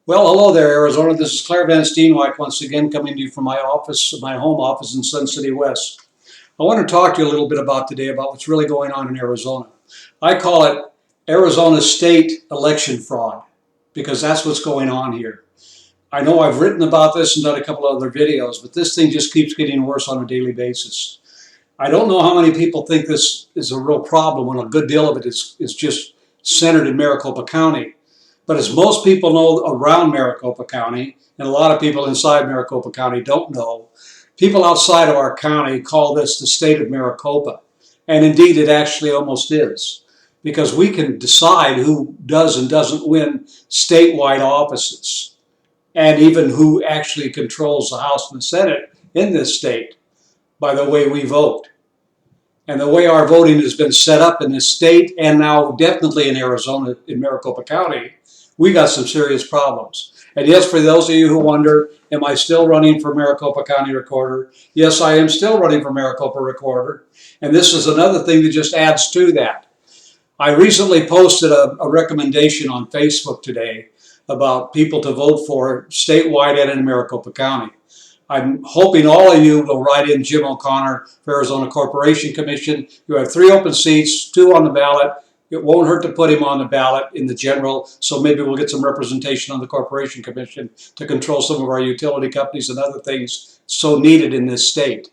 Well, hello there, Arizona. This is Claire Van Steenwyk once again coming to you from my office, my home office in Sun City West. I want to talk to you a little bit today about what's really going on in Arizona. I call it Arizona state election fraud because that's what's going on here. I know I've written about this and done a couple of other videos, but this thing just keeps getting worse on a daily basis. I don't know how many people think this is a real problem when a good deal of it is just centered in Maricopa County. But as most people know around Maricopa County, and a lot of people inside Maricopa County don't know, people outside of our county call this the state of Maricopa. And indeed, it actually almost is. Because we can decide who does and doesn't win statewide offices. And even who actually controls the House and the Senate in this state by the way we vote. And the way our voting has been set up in this state, and now definitely in Arizona, in Maricopa County, we got some serious problems. And yes, for those of you who wonder, am I still running for Maricopa County Recorder? Yes, I am still running for Maricopa Recorder. And this is another thing that just adds to that. I recently posted a recommendation on Facebook today about people to vote for statewide and in Maricopa County. I'm hoping all of you will write in Jim O'Connor for Arizona Corporation Commission. You have 3 open seats, 2 on the ballot. It won't hurt to put him on the ballot in the general, so maybe we'll get some representation on the Corporation Commission to control some of our utility companies and other things so needed in this state.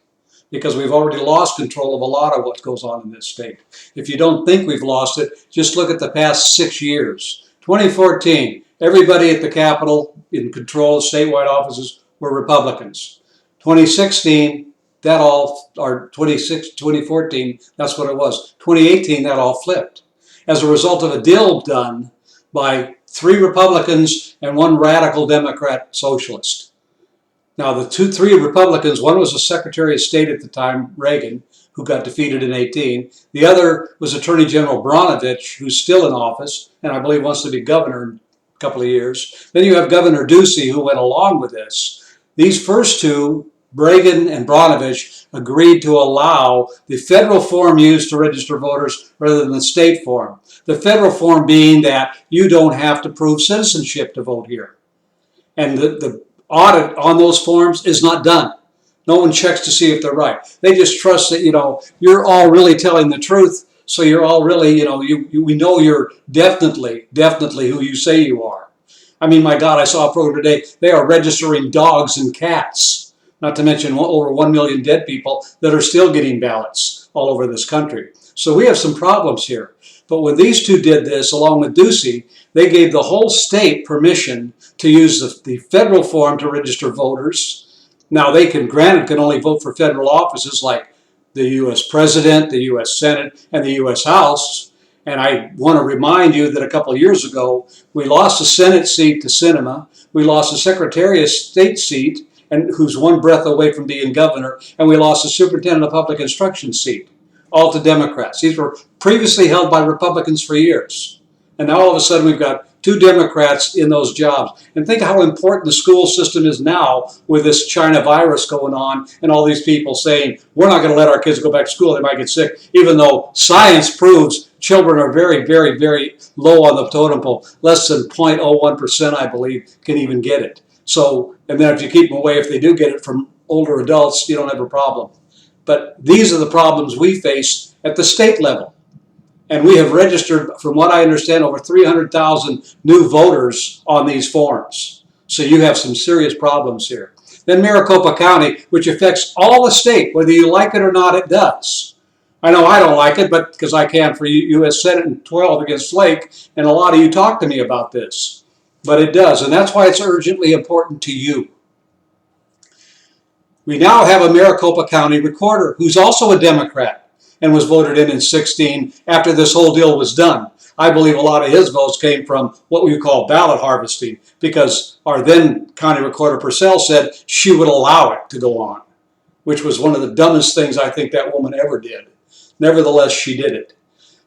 Because we've already lost control of a lot of what goes on in this state. If you don't think we've lost it, just look at the past 6 years. 2014, everybody at the Capitol in control of statewide offices were Republicans. 2016, 2014, that's what it was. 2018, that all flipped. As a result of a deal done by 3 Republicans and 1 radical Democrat socialist. Now the 3 Republicans, one was the Secretary of State at the time, Reagan, who got defeated in 18. The other was Attorney General Brnvich, who's still in office, and I believe wants to be governor in a couple of years. Then you have Governor Ducey, who went along with this. These first 2, Reagan and Brnvich, agreed to allow the federal form used to register voters rather than the state form. The federal form being that you don't have to prove citizenship to vote here. And the audit on those forms is not done. No one checks to see if they're right. They just trust that, you're all really telling the truth. So you're all really, we know you're definitely who you say you are. I mean, my God, I saw a program today. They are registering dogs and cats. Not to mention over 1 million dead people that are still getting ballots all over this country. So we have some problems here. But when these 2 did this, along with Ducey, they gave the whole state permission to use the federal form to register voters. Now they can only vote for federal offices like the U.S. President, the U.S. Senate, and the U.S. House. And I want to remind you that a couple of years ago, we lost a Senate seat to Sinema. We lost a Secretary of State seat, and who's 1 breath away from being governor, and we lost a superintendent of public instruction seat, all to Democrats. These were previously held by Republicans for years. And now all of a sudden we've got 2 Democrats in those jobs. And think how important the school system is now with this China virus going on and all these people saying, we're not going to let our kids go back to school, they might get sick, even though science proves children are very, very, very low on the totem pole. Less than 0.01%, I believe, can even get it. So, and then if you keep them away, if they do get it from older adults, you don't have a problem. But these are the problems we face at the state level. And we have registered, from what I understand, over 300,000 new voters on these forms. So you have some serious problems here. Then Maricopa County, which affects all the state, whether you like it or not, it does. I know I don't like it, but because I can for U.S. Senate in 12 against Flake, and a lot of you talk to me about this. But it does, and that's why it's urgently important to you. We now have a Maricopa County Recorder who's also a Democrat and was voted in 16 after this whole deal was done. I believe a lot of his votes came from what we call ballot harvesting because our then County Recorder Purcell said she would allow it to go on, which was one of the dumbest things I think that woman ever did. Nevertheless, she did it.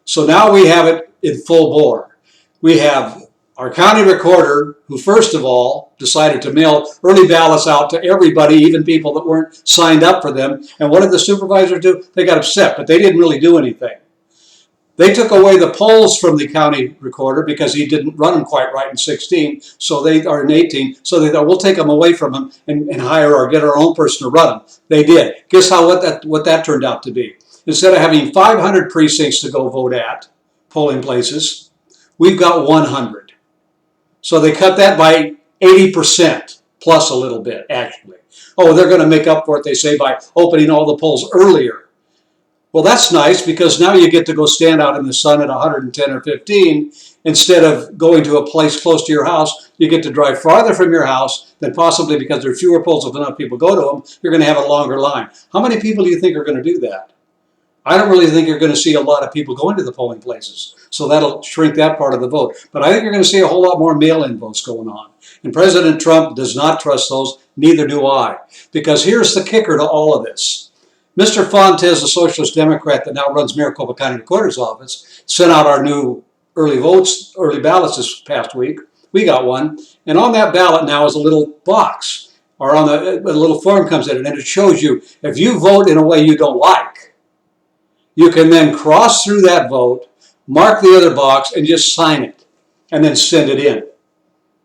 So now we have it in full bore. We have our county recorder, who first of all decided to mail early ballots out to everybody, even people that weren't signed up for them. And what did the supervisors do? They got upset, but they didn't really do anything. They took away the polls from the county recorder because he didn't run them quite right in 16, so they are in 18. So they thought, we'll take them away from him and hire or get our own person to run them. They did. Guess what that turned out to be? Instead of having 500 precincts to go vote at, polling places, we've got 100. So they cut that by 80%, plus a little bit, actually. Oh, they're going to make up for it, they say, by opening all the polls earlier. Well, that's nice because now you get to go stand out in the sun at 110 or 15 instead of going to a place close to your house. You get to drive farther from your house than possibly because there are fewer polls if enough people go to them. You're going to have a longer line. How many people do you think are going to do that? I don't really think you're going to see a lot of people going to the polling places. So that'll shrink that part of the vote. But I think you're going to see a whole lot more mail-in votes going on. And President Trump does not trust those. Neither do I. Because here's the kicker to all of this. Mr. Fontez, the Socialist Democrat that now runs Maricopa County Recorder's office, sent out our new early ballots this past week. We got one. And on that ballot now is a little box, or on a little form comes in it, and it shows you if you vote in a way you don't like, you can then cross through that vote, mark the other box, and just sign it, and then send it in.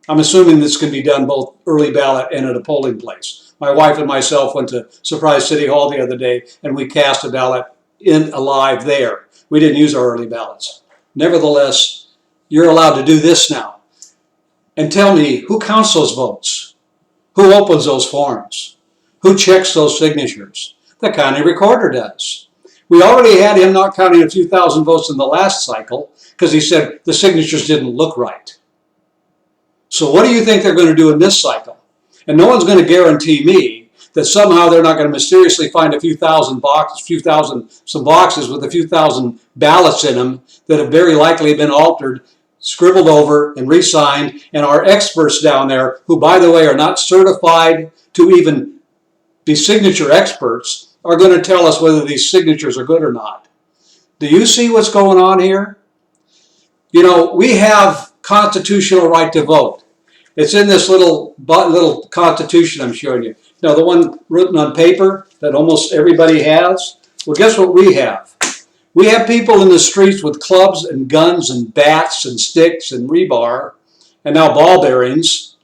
I'm assuming this can be done both early ballot and at a polling place. My wife and myself went to Surprise City Hall the other day, and we cast a ballot in alive there. We didn't use our early ballots. Nevertheless, you're allowed to do this now. And tell me, who counts those votes? Who opens those forms? Who checks those signatures? The county recorder does. We already had him not counting a few thousand votes in the last cycle because he said the signatures didn't look right. So what do you think they're going to do in this cycle? And no one's going to guarantee me that somehow they're not going to mysteriously find a few thousand boxes with a few thousand ballots in them that have very likely been altered, scribbled over, and re-signed. And our experts down there, who by the way are not certified to even be signature experts, are going to tell us whether these signatures are good or not. Do you see what's going on here? You know, we have constitutional right to vote. It's in this little constitution I'm showing you. Now, the one written on paper that almost everybody has. Well, guess what we have? We have people in the streets with clubs and guns and bats and sticks and rebar and now ball bearings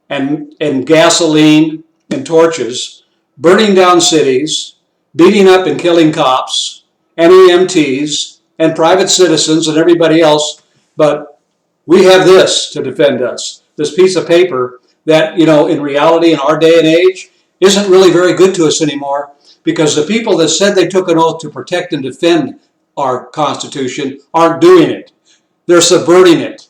and gasoline and torches, burning down cities, beating up and killing cops and EMTs and private citizens and everybody else. But we have this to defend us. This piece of paper that, you know, in reality, in our day and age, isn't really very good to us anymore because the people that said they took an oath to protect and defend our Constitution aren't doing it. They're subverting it.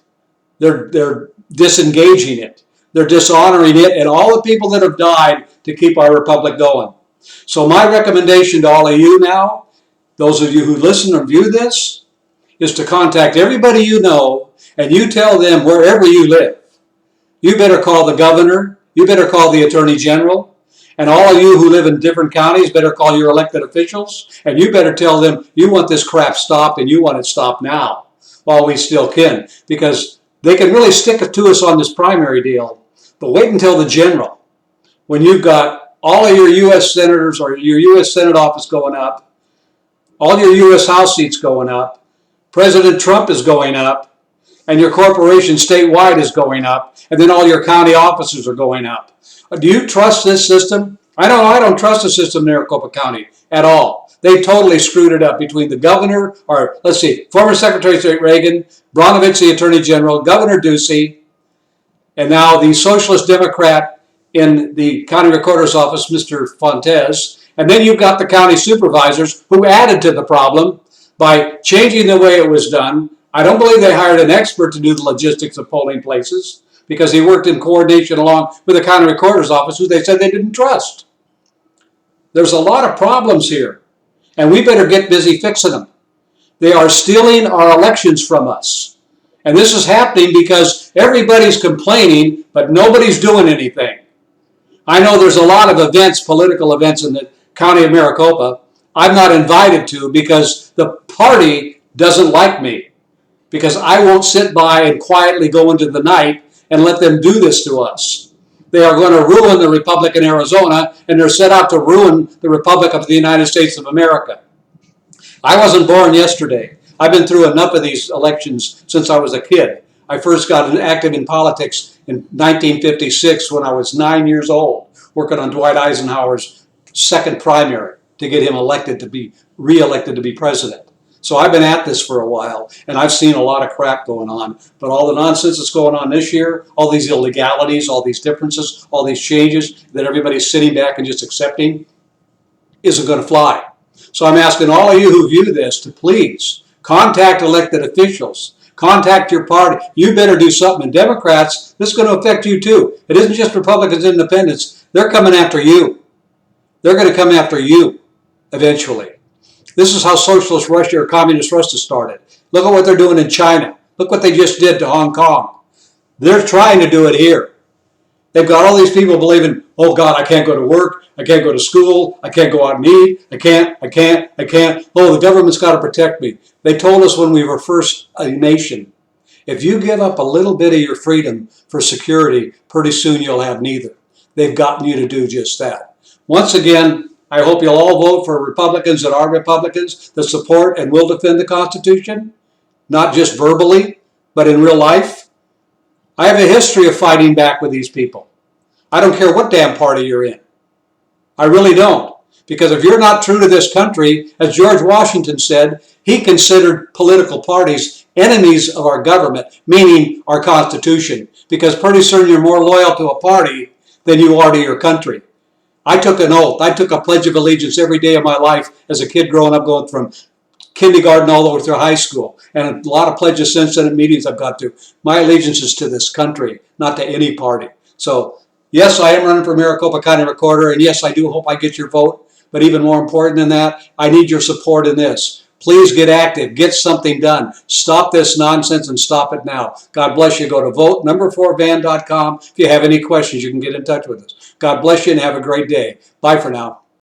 They're disengaging it. They're dishonoring it and all the people that have died to keep our republic going. So my recommendation to all of you now, those of you who listen or view this, is to contact everybody you know and you tell them wherever you live. You better call the governor, you better call the attorney general, and all of you who live in different counties better call your elected officials, and you better tell them you want this crap stopped and you want it stopped now while we still can, because they can really stick it to us on this primary deal, but wait until the general, when you've got all of your U.S. senators or your U.S. Senate office going up, all your U.S. House seats going up, President Trump is going up, and your corporation statewide is going up, and then all your county officers are going up. Do you trust this system? I don't trust the system in Maricopa County at all. They totally screwed it up between the governor, or let's see, former Secretary of State Reagan, Brnvich, the Attorney General, Governor Ducey, and now the Socialist Democrat in the county recorder's office, Mr. Fontez. And then you've got the county supervisors who added to the problem by changing the way it was done. I don't believe they hired an expert to do the logistics of polling places because he worked in coordination along with the county recorder's office, who they said they didn't trust. There's a lot of problems here, and we better get busy fixing them. They are stealing our elections from us. And this is happening because everybody's complaining, but nobody's doing anything. I know there's a lot of events, political events in the county of Maricopa I'm not invited to because the party doesn't like me. Because I won't sit by and quietly go into the night and let them do this to us. They are going to ruin the Republic in Arizona, and they're set out to ruin the Republic of the United States of America. I wasn't born yesterday. I've been through enough of these elections since I was a kid. I first got active in politics in 1956 when I was 9 years old, working on Dwight Eisenhower's second primary to get him elected to be re-elected to be president. So I've been at this for a while, and I've seen a lot of crap going on. But all the nonsense that's going on this year, all these illegalities, all these differences, all these changes that everybody's sitting back and just accepting, isn't going to fly. So I'm asking all of you who view this to please contact elected officials. Contact your party. You better do something. And Democrats, this is going to affect you too. It isn't just Republicans and independents. They're coming after you. They're going to come after you eventually. This is how socialist Russia or communist Russia started. Look at what they're doing in China. Look what they just did to Hong Kong. They're trying to do it here. They've got all these people believing, oh God, I can't go to work. I can't go to school. I can't go out and eat. I can't. Oh, the government's got to protect me. They told us when we were first a nation, if you give up a little bit of your freedom for security, pretty soon you'll have neither. They've gotten you to do just that. Once again, I hope you'll all vote for Republicans that are Republicans that support and will defend the Constitution, not just verbally, but in real life. I have a history of fighting back with these people. I don't care what damn party you're in. I really don't. Because if you're not true to this country, as George Washington said, he considered political parties enemies of our government, meaning our Constitution. Because pretty soon you're more loyal to a party than you are to your country. I took an oath. I took a Pledge of Allegiance every day of my life as a kid growing up, going from kindergarten all the way through high school. And a lot of pledges since then at meetings I've got to. My allegiance is to this country, not to any party. So, yes, I am running for Maricopa County Recorder, and yes, I do hope I get your vote. But even more important than that, I need your support in this. Please get active. Get something done. Stop this nonsense and stop it now. God bless you. Go to vote4van.com. If you have any questions, you can get in touch with us. God bless you and have a great day. Bye for now.